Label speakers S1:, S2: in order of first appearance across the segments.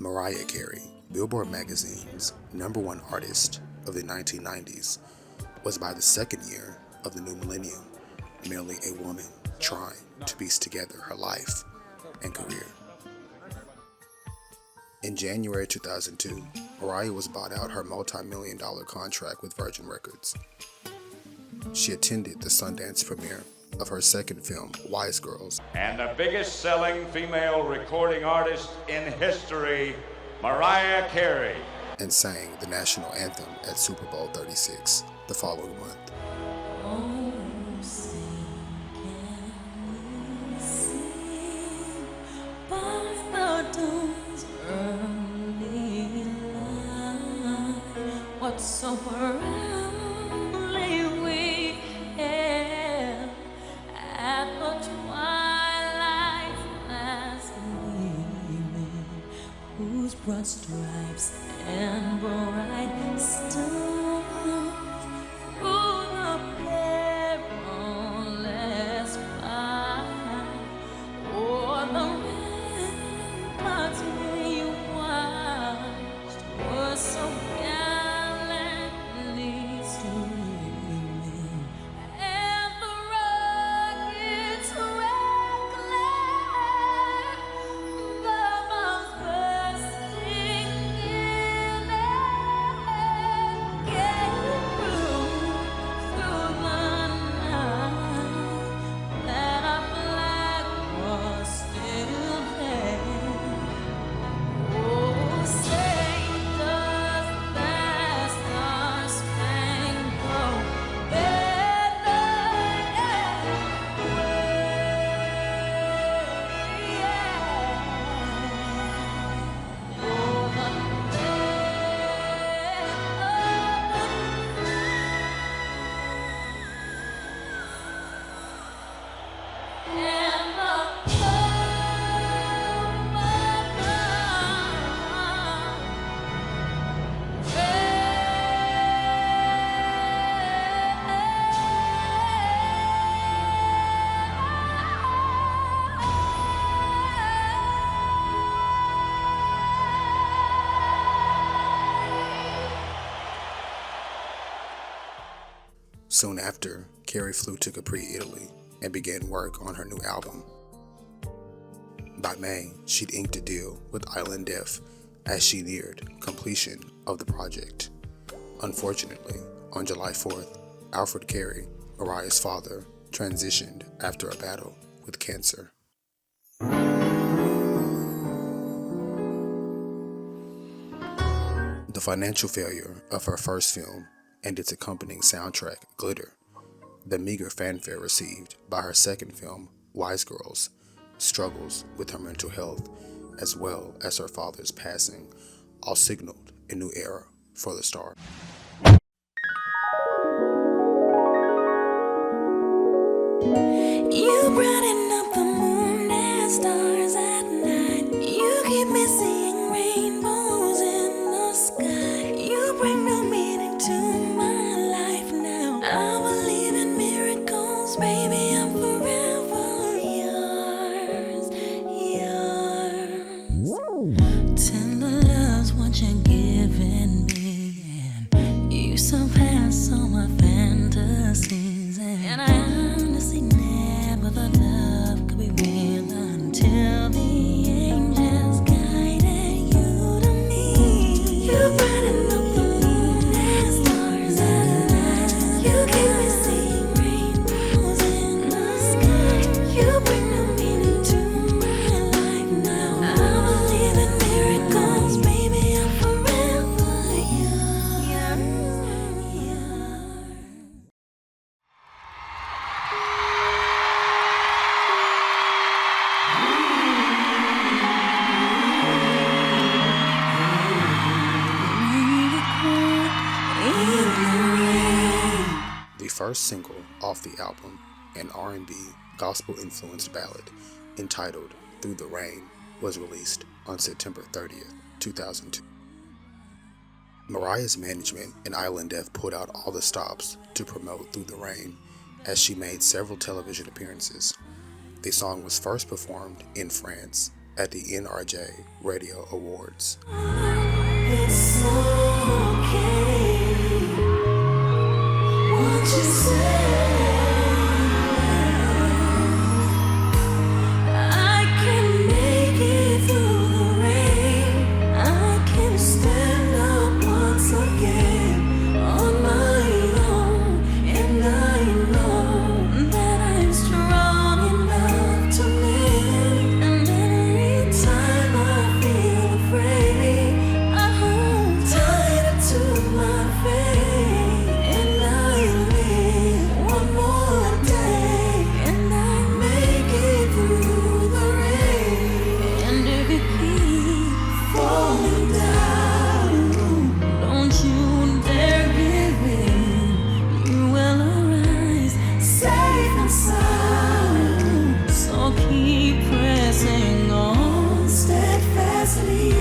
S1: Mariah Carey, Billboard magazine's #1 artist of the 1990s, was by the second year of the new millennium merely a woman trying to piece together her life and career. In January 2002, Mariah was bought out her multi-million-dollar contract with Virgin Records. She attended the Sundance premiere of her second film, Wise Girls,
S2: and the biggest selling female recording artist in history, Mariah Carey,
S1: and sang the national anthem at Super Bowl 36 the following month.
S3: Oh, sing, can you sing by the dawn's early light? What so early we hailed at the twilight's last gleaming, whose broad stripes and bright stars through the perilous fight, o'er the ramparts we watched were so gallantly streaming, and the rockets reckless, the bombs bursting in air, getting through the night, that our flag was still there. Oh, say does that star-spangled banner
S1: Soon after, Carey flew to Capri, Italy, and began work on her new album. By May, she'd inked a deal with Island Def as she neared completion of the project. Unfortunately, on July 4th, Alfred Carey, Mariah's father, transitioned after a battle with cancer. The financial failure of her first film and its accompanying soundtrack, Glitter, the meager fanfare received by her second film, Wise Girls, struggles with her mental health, as well as her father's passing, all signaled a new era for the star.
S3: You brighten up the moon and stars at night. You keep me seeing rainbows in the sky. You bring new meaning to my life now. I believe in miracles, baby. I'm forever yours, yours. Tender love's what you're giving me, and you surpass all my fantasies. And I honestly never thought love could be real until the angels guided you to me. You brighten up the moon and stars at night. You keep me seeing rainbows in the sky. You bring new meaning to my life now. I believe in miracles, baby. I'm forever yours, yours.
S1: The first single off the album, an R&B gospel-influenced ballad entitled Through the Rain, was released on September 30th, 2002. Mariah's management and Island Def pulled out all the stops to promote Through the Rain, as she made several television appearances. The song was first performed in France at the NRJ Radio Awards.
S3: It's okay. What you say? I can make it through the rain. I can stand up once again on my own, and I know that I'm strong enough to live. And every time I feel afraid, I hold tight to my faith, and I live one more day, and I make it through the rain. And if it keeps falling down, don't you dare give in. You will arise safe and sound. So keep pressing on steadfastly,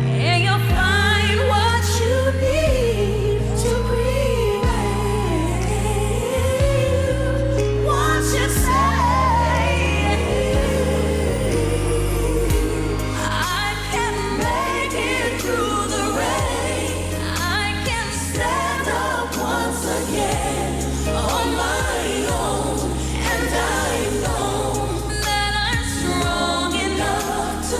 S3: and you'll find what you need to prevail. What you say? I can make it through the rain. I can stand up once again on my own, and I know that I'm strong enough to.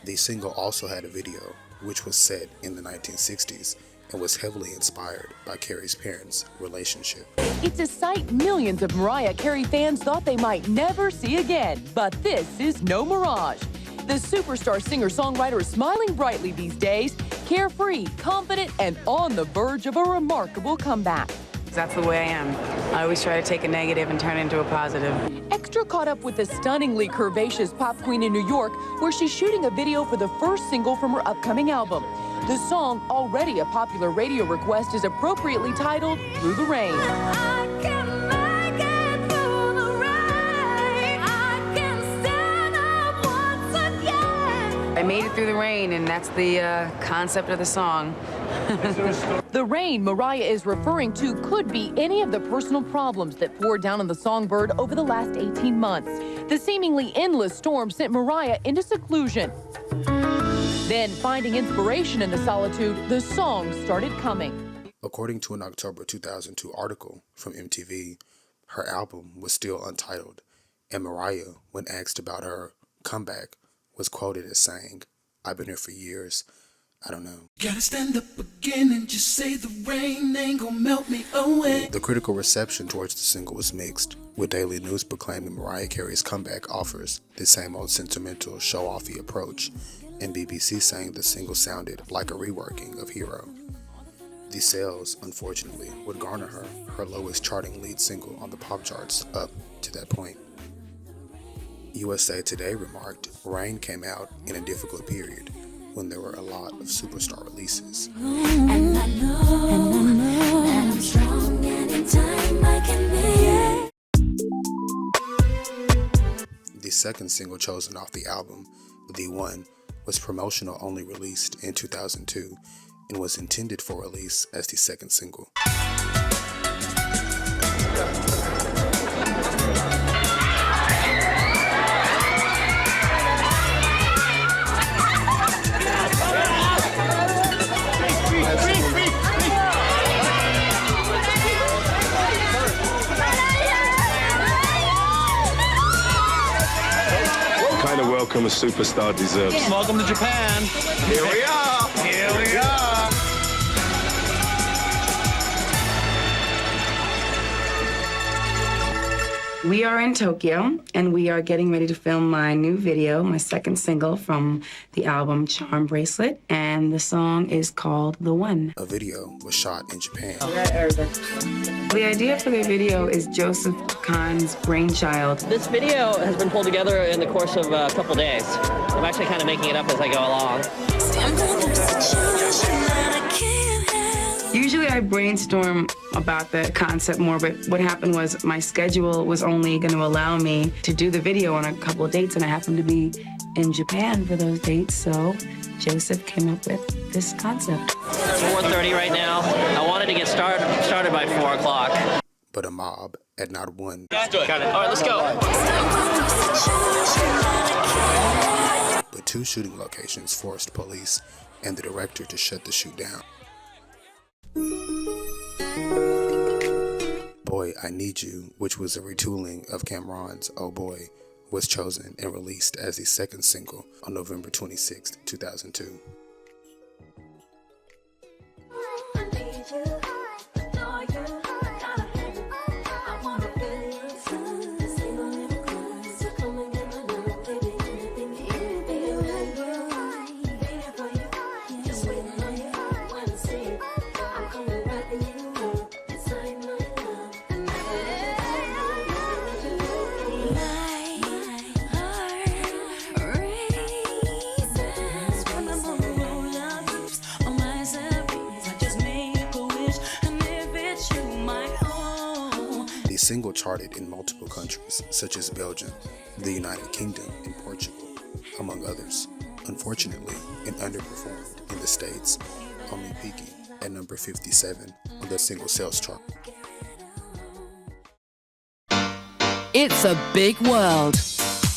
S1: The single also had a video, which was set in the 1960s and was heavily inspired by Carey's parents' relationship.
S4: It's a sight millions of Mariah Carey fans thought they might never see again, but this is no mirage. The superstar singer-songwriter is smiling brightly these days, carefree, confident, and on the verge of a remarkable comeback.
S5: That's the way I am. I always try to take a negative and turn it into a positive.
S4: Extra caught up with the stunningly curvaceous pop queen in New York, where she's shooting a video for the first single from her upcoming album. The song, already a popular radio request, is appropriately titled Through the Rain.
S3: I can make it through the rain. I can stand up once again.
S5: I made it through the rain, and that's the concept of the song.
S4: The rain Mariah is referring to could be any of the personal problems that poured down on the songbird over the last 18 months. The seemingly endless storm sent Mariah into seclusion. Then, finding inspiration in the solitude, the song started coming.
S1: According to an October 2002 article from MTV, her album was still untitled, and Mariah, when asked about her comeback, was quoted as saying, "I've been here for years. I don't know."
S6: Gotta stand up again and just say the rain ain't gonna melt me away.
S1: The critical reception towards the single was mixed, with Daily News proclaiming Mariah Carey's comeback offers the same old sentimental, show-offy approach, and BBC saying the single sounded like a reworking of Hero. The sales, unfortunately, would garner her lowest charting lead single on the pop charts up to that point. USA Today remarked, "Rain came out in a difficult period when there were a lot of superstar releases."
S3: And I know that I'm strong anytime I can be.
S1: The second single chosen off the album, The One, was promotional only, released in 2002 and was intended for release as the second single.
S7: Kind of welcome a superstar deserves.
S8: Welcome to Japan.
S7: Here we are. Here we are.
S5: We are in Tokyo, and we are getting ready to film my new video, my second single from the album Charmbracelet, and the song is called The One.
S1: A video was shot in Japan.
S5: The idea for the video is Joseph Kahn's brainchild.
S8: This video has been pulled together in the course of a couple days. I'm actually kind of making it up as I go along.
S3: I'm going through a situation that I can't help.
S5: Usually I brainstorm about the concept more, but what happened was my schedule was only going to allow me to do the video on a couple of dates, and I happened to be in Japan for those dates, so Joseph came up with this concept.
S8: It's 4:30 right now. I wanted to get started by 4 o'clock.
S1: but a mob at not one.
S8: Got it. All right, let's go.
S1: But two shooting locations forced police and the director to shut the shoot down. Boy, I Need You, which was a retooling of Cameron's Oh Boy, was chosen and released as the second single on November 26, 2002. The single charted in multiple countries, such as Belgium, the United Kingdom, and Portugal, among others. Unfortunately, it underperformed in the States, only peaking at number 57 on the single sales chart.
S9: It's a big world,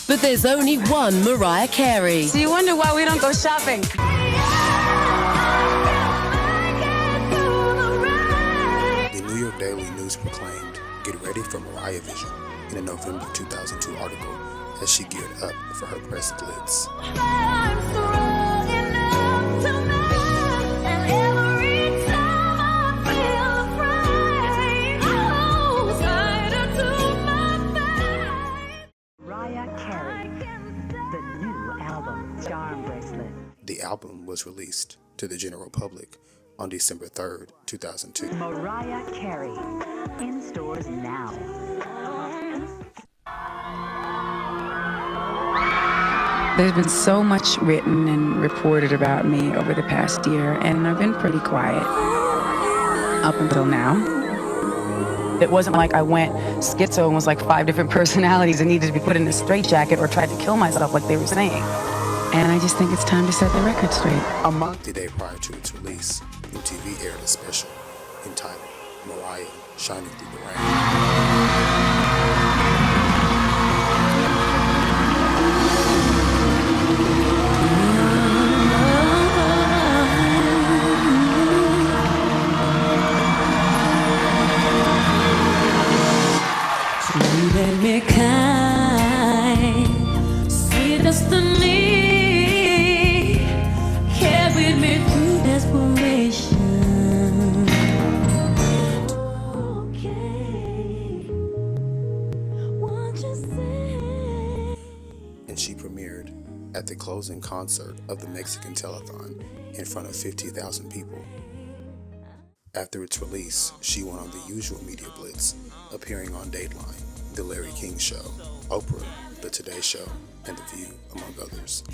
S9: but there's only one Mariah Carey.
S5: So you wonder why we don't go shopping.
S1: The New York Daily News proclaimed, "Get ready for Mariah Vision," in a November 2002 article as she geared up for her press blitz.
S10: Mariah Carey, the new album, Charmbracelet.
S1: The album was released to the general public on December 3rd, 2002.
S10: Mariah Carey, in stores now.
S5: There's been so much written and reported about me over the past year, and I've been pretty quiet up until now. It wasn't like I went schizo and was like 5 different personalities and needed to be put in a straitjacket or tried to kill myself like they were saying. And I just think it's time to set the record straight.
S1: The day prior to its release, MTV aired a special entitled Mariah Shining Through the Rain.
S3: Let me kind, sweet destiny, carried me through desperation. Okay, what you say?
S1: And she premiered at the closing concert of the Mexican Telethon in front of 50,000 people. After its release, she went on the usual media blitz, appearing on Dateline, The Larry King Show, Oprah, The Today Show, and The View, among others.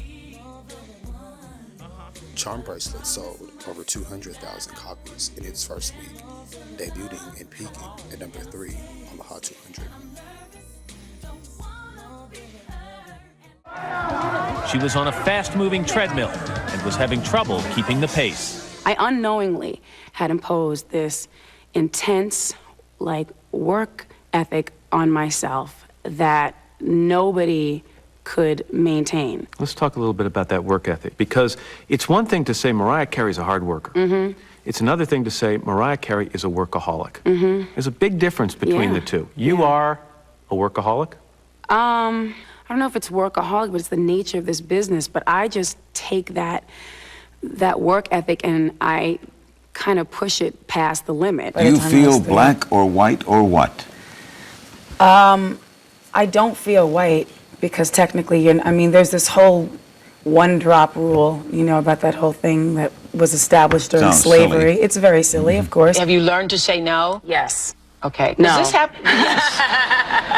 S1: Charmbracelet sold over 200,000 copies in its first week, debuting and peaking at number 3 on the Hot 200.
S11: She was on a fast-moving treadmill and was having trouble keeping the pace.
S5: I unknowingly had imposed this intense, work ethic on myself that nobody could maintain.
S12: Let's talk a little bit about that work ethic, because it's one thing to say Mariah Carey's a hard worker. Mm-hmm. It's another thing to say Mariah Carey is a workaholic. Mm-hmm. There's a big difference between the two. You are a workaholic?
S5: I don't know if it's workaholic, but it's the nature of this business. But I just take that work ethic and I kind of push it past the limit.
S13: Do you feel black or white or what?
S5: I don't feel white because technically, there's this whole one-drop rule, about that whole thing that was established during slavery. Silly. It's very silly, of course.
S14: Have you learned to say no?
S5: Yes.
S14: Okay.
S5: No.
S14: Does this happen? Yes.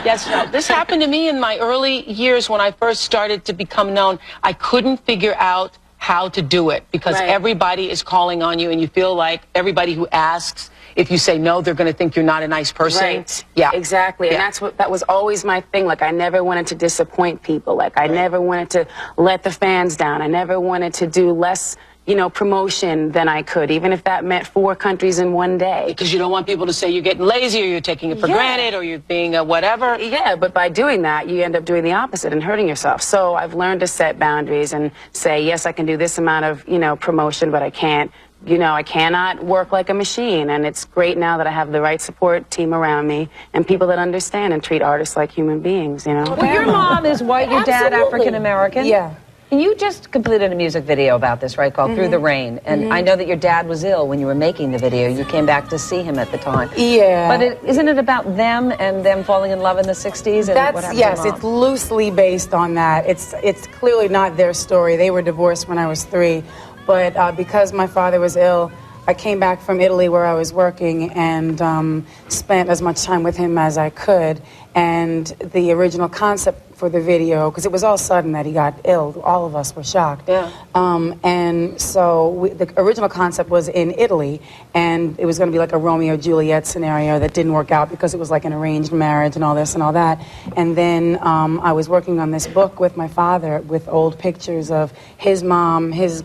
S14: Yes, no. This happened to me in my early years when I first started to become known. I couldn't figure out how to do it because everybody is calling on you and you feel like everybody who asks, if you say no, they're going to think you're not a nice person.
S5: Right. Yeah. Exactly. Yeah. And that was always my thing. I never wanted to disappoint people. I never wanted to let the fans down. I never wanted to do less, you know, promotion than I could, even if that meant 4 countries in one day.
S14: Because you don't want people to say you're getting lazy or you're taking it for granted or you're being a whatever.
S5: Yeah, but by doing that, you end up doing the opposite and hurting yourself. So I've learned to set boundaries and say, yes, I can do this amount of, you know, promotion, but I can't, you know, I cannot work like a machine. And it's great now that I have the right support team around me and people that understand and treat artists like human beings, you know.
S15: Well, your mom is white, your dad African-American.
S5: Yeah.
S15: And you just completed a music video about this, right, called Through the Rain. And I know that your dad was ill when you were making the video. You came back to see him at the time.
S5: Yeah.
S15: But isn't it about them and them falling in love in the 60s? And what happened
S5: yes,
S15: to Mom?
S5: it's loosely based on that. It's clearly not their story. They were divorced when I was 3. But because my father was ill, I came back from Italy where I was working and spent as much time with him as I could. And the original concept for the video, because it was all sudden that he got ill, all of us were shocked.
S14: Yeah.
S5: And so the original concept was in Italy, and it was going to be like a Romeo-Juliet scenario that didn't work out because it was like an arranged marriage and all this and all that. And then I was working on this book with my father with old pictures of his mom, his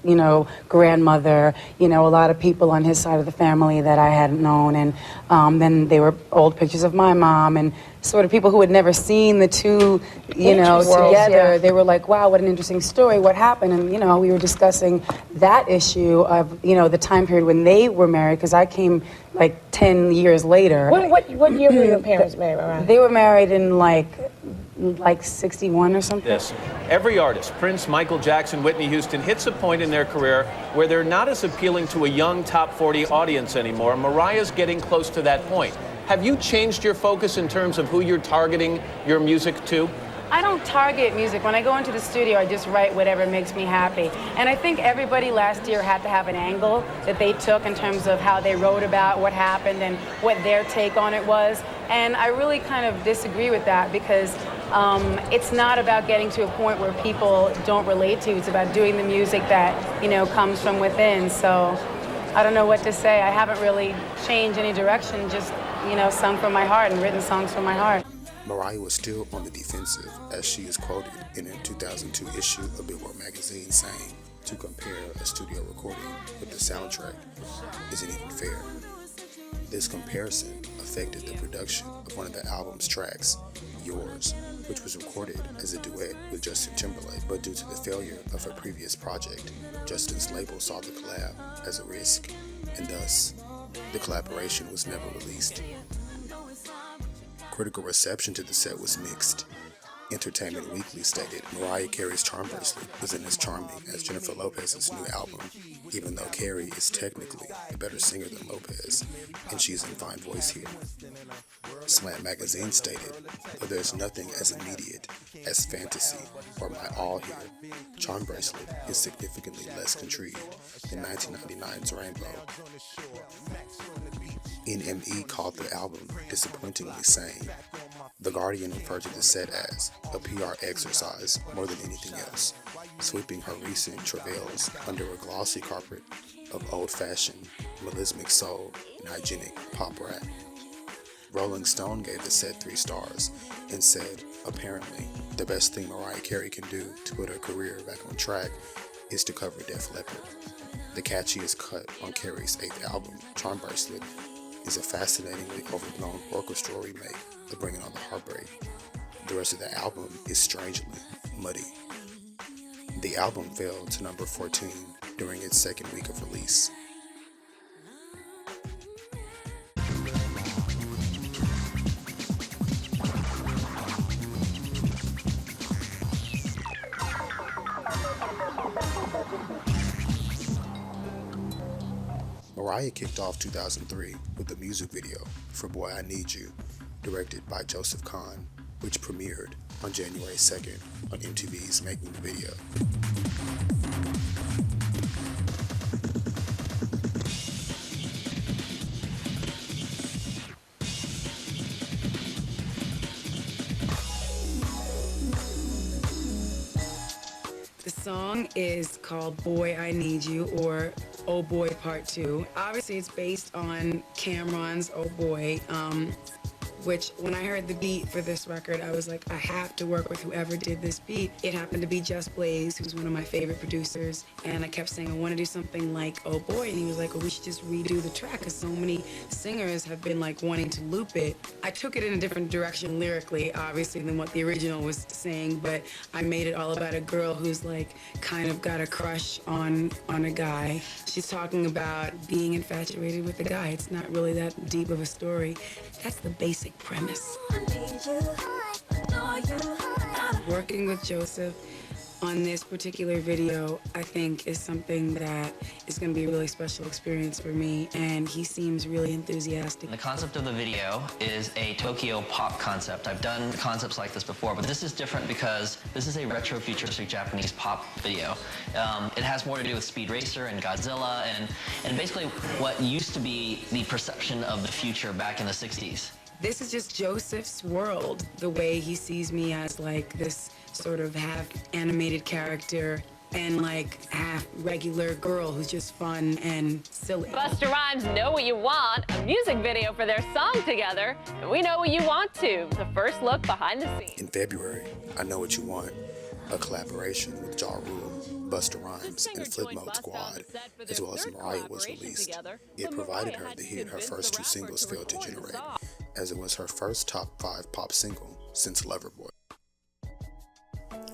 S5: you know, grandmother, you know, a lot of people on his side of the family that I hadn't known. And then they were old pictures of my mom and sort of people who had never seen the two, you know, together. Yeah. They were like, wow, what an interesting story, what happened? And, you know, we were discussing that issue of, you know, the time period when they were married, because I came like 10 years later.
S16: What year were your parents married around?
S5: They were married in like 61 or something.
S12: Yes. Every artist, Prince, Michael Jackson, Whitney Houston, hits a point in their career where they're not as appealing to a young top 40 audience anymore. Mariah's getting close to that point. Have you changed your focus in terms of who you're targeting your music to?
S5: I don't target music. When I go into the studio, I just write whatever makes me happy. And I think everybody last year had to have an angle that they took in terms of how they wrote about what happened and what their take on it was. And I really kind of disagree with that because it's not about getting to a point where people don't relate to. It's about doing the music that, you know, comes from within. So I don't know what to say. I haven't really changed any direction, just, you know, sung from my heart and written songs from my heart.
S1: Mariah was still on the defensive, as she is quoted in a 2002 issue of Billboard magazine saying, to compare a studio recording with the soundtrack isn't even fair. This comparison affected the production of one of the album's tracks, Yours, which was recorded as a duet with Justin Timberlake, but due to the failure of her previous project, Justin's label saw the collab as a risk, and thus, the collaboration was never released. Critical reception to the set was mixed. Entertainment Weekly stated Mariah Carey's Charmbracelet isn't as charming as Jennifer Lopez's new album, even though Carey is technically a better singer than Lopez, and she's in fine voice here. Slant Magazine stated, though there's nothing as immediate as Fantasy or My All here, Charmbracelet is significantly less contrived than 1999's Rainbow. NME called the album disappointingly saying, The Guardian referred to the set as a PR exercise more than anything else, sweeping her recent travails under a glossy carpet of old-fashioned, melismic soul and hygienic pop rap. Rolling Stone gave the set 3 stars and said, apparently, the best thing Mariah Carey can do to put her career back on track is to cover Def Leppard. The catchiest cut on Carey's 8th album, Charmbracelet, is a fascinatingly overblown orchestral remake of Bringing On the Heartbreak. The rest of the album is strangely muddy. The album fell to number 14 during its second week of release. Mariah kicked off 2003 with a music video for Boy I Need You, directed by Joseph Kahn, which premiered on January 2nd on MTV's Making the Video.
S5: The song is called Boy I Need You, or Oh Boy Part 2. Obviously it's based on Cameron's Oh Boy. which when I heard the beat for this record, I was like, I have to work with whoever did this beat. It happened to be Just Blaze, who's one of my favorite producers, and I kept saying, I want to do something like Oh Boy, and he was like, well, we should just redo the track, because so many singers have been like wanting to loop it. I took it in a different direction lyrically, obviously, than what the original was saying, but I made it all about a girl who's like kind of got a crush on a guy. She's talking about being infatuated with a guy. It's not really that deep of a story. That's the basic premise. Working with Joseph on this particular video, I think, is something that is going to be a really special experience for me, and he seems really enthusiastic.
S8: The concept of the video is a Tokyo pop concept. I've done concepts like this before, but this is different because this is a retro-futuristic Japanese pop video. It has more to do with Speed Racer and Godzilla and basically what used to be the perception of the future back in the 60s.
S5: This is just Joseph's world, the way he sees me as like this sort of half animated character and like half regular girl who's just fun and silly.
S17: Busta Rhymes Know What You Want, a music video for their song together, and we know what you want to. The first look behind the scenes.
S1: In February, I Know What You Want, a collaboration with Ja Rule, Busta Rhymes, and Flip Mode Squad, as well as Mariah, was released. It provided her the hit her first two singles failed to generate, as it was her first top 5 pop single since Loverboy.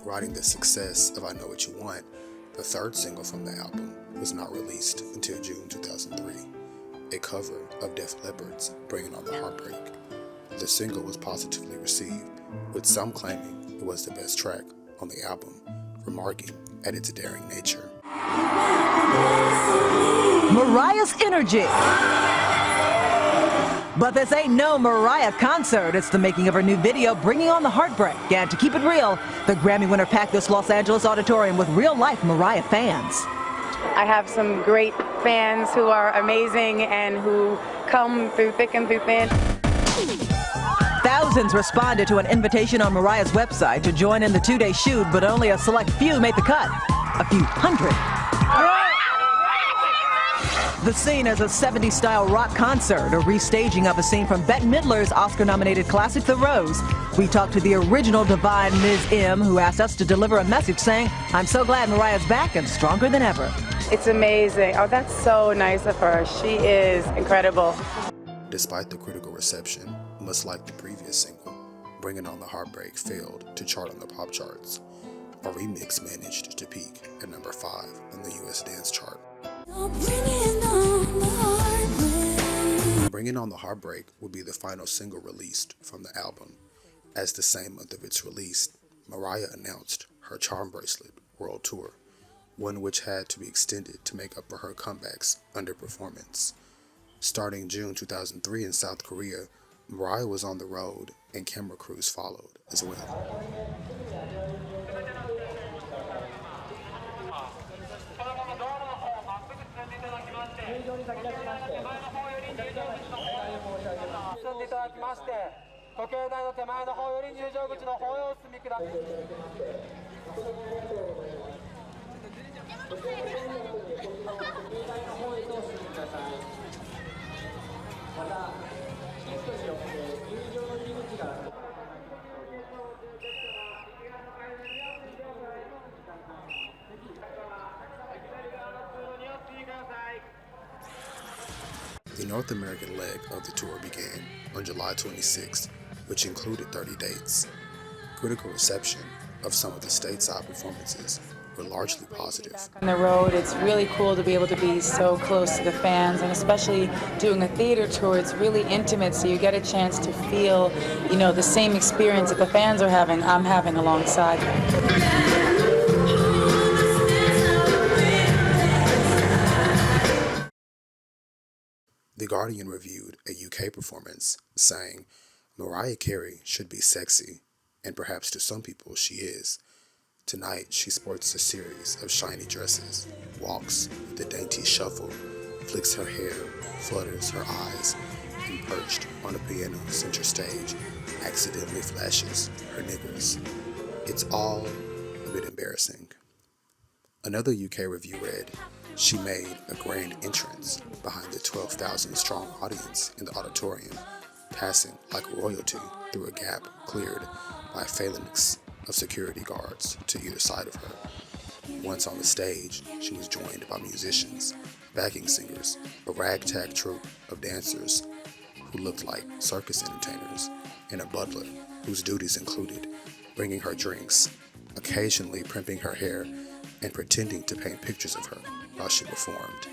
S1: Riding the success of I Know What You Want, the third single from the album was not released until June 2003, a cover of Def Leppard's Bringing On the Heartbreak. The single was positively received, with some claiming it was the best track on the album, remarking at its daring nature.
S18: Mariah's energy. But this ain't no Mariah concert. It's the making of her new video, Bringing On the Heartbreak. And to keep it real, the Grammy winner packed this Los Angeles auditorium with real-life Mariah fans.
S5: I have some great fans who are amazing and who come through thick and through thin.
S18: Thousands responded to an invitation on Mariah's website to join in the 2-day shoot, but only a select few made the cut. A few hundred. The scene is a 70s-style rock concert, a restaging of a scene from Bette Midler's Oscar-nominated classic The Rose. We talked to the original divine Ms. M, who asked us to deliver a message saying, I'm so glad Mariah's back and stronger than ever.
S5: It's amazing. Oh, that's so nice of her. She is incredible.
S1: Despite the critical reception, much like the previous single, Bringing On the Heartbreak failed to chart on the pop charts. A remix managed to peak at number 5 on the US dance chart. Bringing On the Heartbreak would be the final single released from the album. As the same month of its release, Mariah announced her Charmbracelet World Tour, one which had to be extended to make up for her comeback's underperformance. Starting June 2003 in South Korea, Mariah was on the road and camera crews followed as well. The North American leg of the tour began on July 26th, which included 30 dates. Critical reception of some of the stateside performances were largely positive.
S5: On the road, it's really cool to be able to be so close to the fans, and especially doing a theater tour, it's really intimate, so you get a chance to feel, you know, the same experience that the fans are having, I'm having alongside them.
S1: The Guardian reviewed a UK performance, saying, Mariah Carey should be sexy, and perhaps to some people she is. Tonight she sports a series of shiny dresses, walks with a dainty shuffle, flicks her hair, flutters her eyes, and perched on a piano center stage, accidentally flashes her niggles. It's all a bit embarrassing. Another UK review read, she made a grand entrance behind the 12,000 strong audience in the auditorium, passing like royalty through a gap cleared by a phalanx of security guards to either side of her. Once on the stage, she was joined by musicians, backing singers, a ragtag troupe of dancers who looked like circus entertainers, and a butler whose duties included bringing her drinks, occasionally primping her hair, and pretending to paint pictures of her while she performed.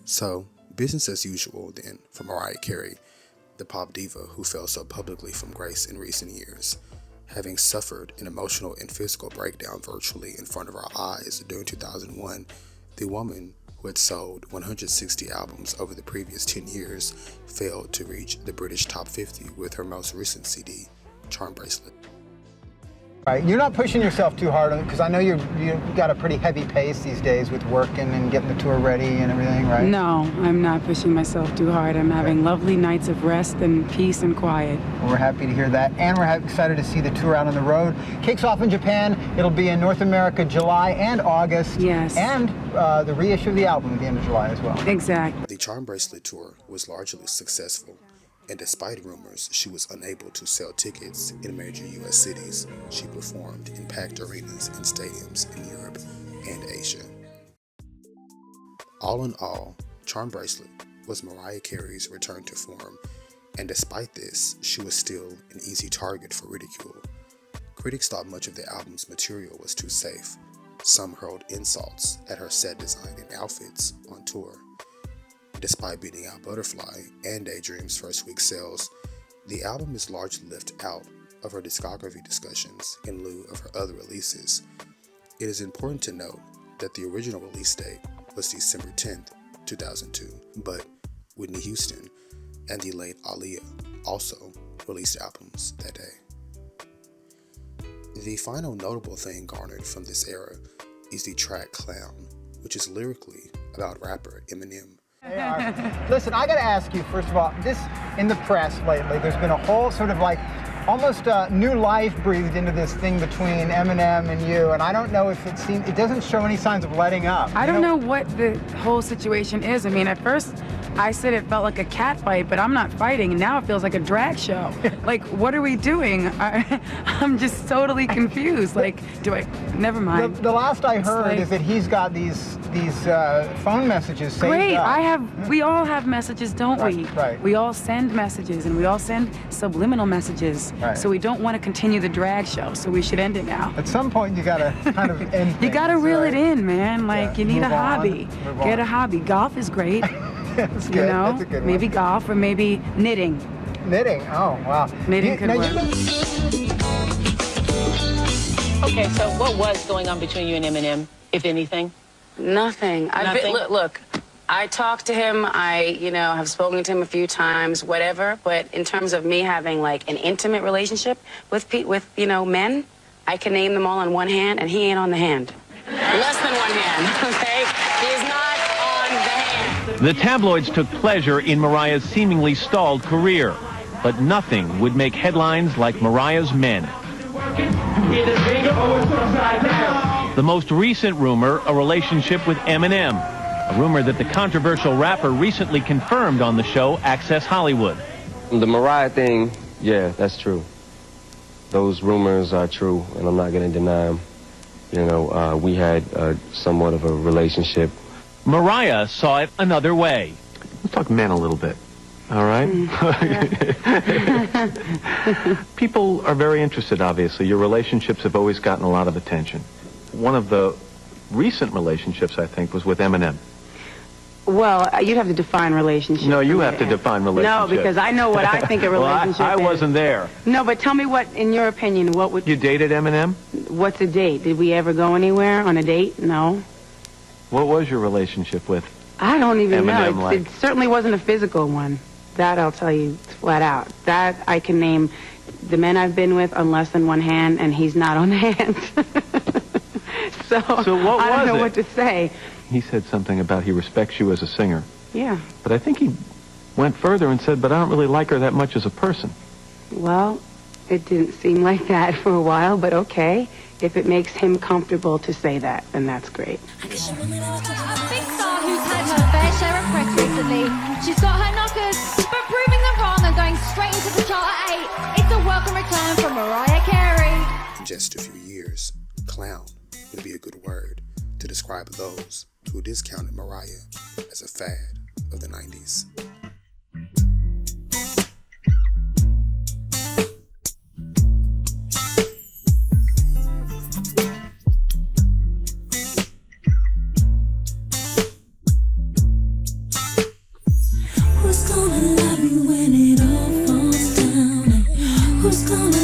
S1: So, business as usual then for Mariah Carey, the pop diva who fell so publicly from grace in recent years, having suffered an emotional and physical breakdown virtually in front of our eyes during 2001. The woman who had sold 160 albums over the previous 10 years failed to reach the British top 50 with her most recent CD, Charmbracelet.
S19: Right, you're not pushing yourself too hard because I know you've got a pretty heavy pace these days with working and getting the tour ready and everything, right?
S5: No, I'm not pushing myself too hard. I'm having lovely nights of rest and peace and quiet.
S19: Well, we're happy to hear that, and we're excited to see the tour out on the road. Kicks off in Japan. It'll be in North America July and August.
S5: Yes.
S19: And the reissue of the album at the end of July as well.
S5: Exactly.
S1: The Charmbracelet tour was largely successful, and despite rumors she was unable to sell tickets in major U.S. cities, she performed in packed arenas and stadiums in Europe and Asia. All in all, Charmbracelet was Mariah Carey's return to form, and despite this, she was still an easy target for ridicule. Critics thought much of the album's material was too safe. Some hurled insults at her set design and outfits on tour. Despite beating out Butterfly and Daydream's first week sales, the album is largely left out of her discography discussions in lieu of her other releases. It is important to note that the original release date was December 10th, 2002, but Whitney Houston and the late Aaliyah also released albums that day. The final notable thing garnered from this era is the track Clown, which is lyrically about rapper Eminem.
S19: Listen, I gotta ask you, first of all, this, in the press lately, there's been a whole sort of like, almost new life breathed into this thing between Eminem and you, and I don't know if it doesn't show any signs of letting up.
S5: I don't know what the whole situation is. I mean, at first, I said it felt like a cat fight, but I'm not fighting, and now it feels like a drag show. Like, what are we doing? I'm just totally confused. Like, never mind.
S19: The last I heard is that he's got these phone messages saved
S5: Great,
S19: up.
S5: We all have messages, don't we?
S19: Right.
S5: We all send messages, and we all send subliminal messages.
S19: Right.
S5: So we don't want to continue the drag show, so we should end it now.
S19: At some point, you gotta kind of end
S5: You
S19: things,
S5: gotta reel
S19: right?
S5: it in, man. Like, you need
S19: Move
S5: a hobby.
S19: on.
S5: Get a hobby. Golf is great.
S19: That's good.
S5: You know,
S19: That's a good
S5: maybe
S19: one.
S5: golf or maybe knitting.
S19: Knitting. Oh, wow.
S5: Knitting could work.
S14: Okay, so what was going on between you and Eminem, if anything?
S5: Nothing. Look, I talked to him. I, have spoken to him a few times, whatever. But in terms of me having like an intimate relationship with men, I can name them all on one hand, and he ain't on the hand. Less than one hand, okay? He is not on the hand.
S11: The tabloids took pleasure in Mariah's seemingly stalled career, but nothing would make headlines like Mariah's men. The most recent rumor, a relationship with Eminem. A rumor that the controversial rapper recently confirmed on the show Access Hollywood.
S20: The Mariah thing, yeah, that's true. Those rumors are true, and I'm not going to deny them. We had somewhat of a relationship.
S11: Mariah saw it another way.
S12: Let's talk men a little bit, all right? People are very interested, obviously. Your relationships have always gotten a lot of attention. One of the recent relationships, I think, was with Eminem.
S5: Well, you'd have to define relationship.
S12: No, you have to define relationship.
S5: No, because I know what I think a relationship
S12: I
S5: is.
S12: wasn't there.
S5: No, but tell me what, in your opinion, what would...
S12: You dated Eminem?
S5: What's a date? Did we ever go anywhere on a date? No.
S12: What was your relationship with
S5: I don't even
S12: Eminem
S5: know.
S12: like?
S5: It certainly wasn't a physical one. That I'll tell you flat out. That I can name the men I've been with on less than one hand, and he's not on the hand. So
S12: what
S5: I don't
S12: was
S5: know
S12: it?
S5: what to say.
S12: He said something about he respects you as a singer.
S5: Yeah.
S12: But I think he went further and said, but I don't really like her that much as a person.
S5: Well, it didn't seem like that for a while, but okay. If it makes him comfortable to say that, then that's great.
S21: Big star who's had her fair share of press recently. She's got her knockers, but proving them wrong and going straight into the chart at 8. It's a welcome return from Mariah Carey.
S1: In just a few years, clown would be a good word to describe those who discounted Mariah as a fad of the 90s.
S3: Who's gonna love you when it all falls down? Who's gonna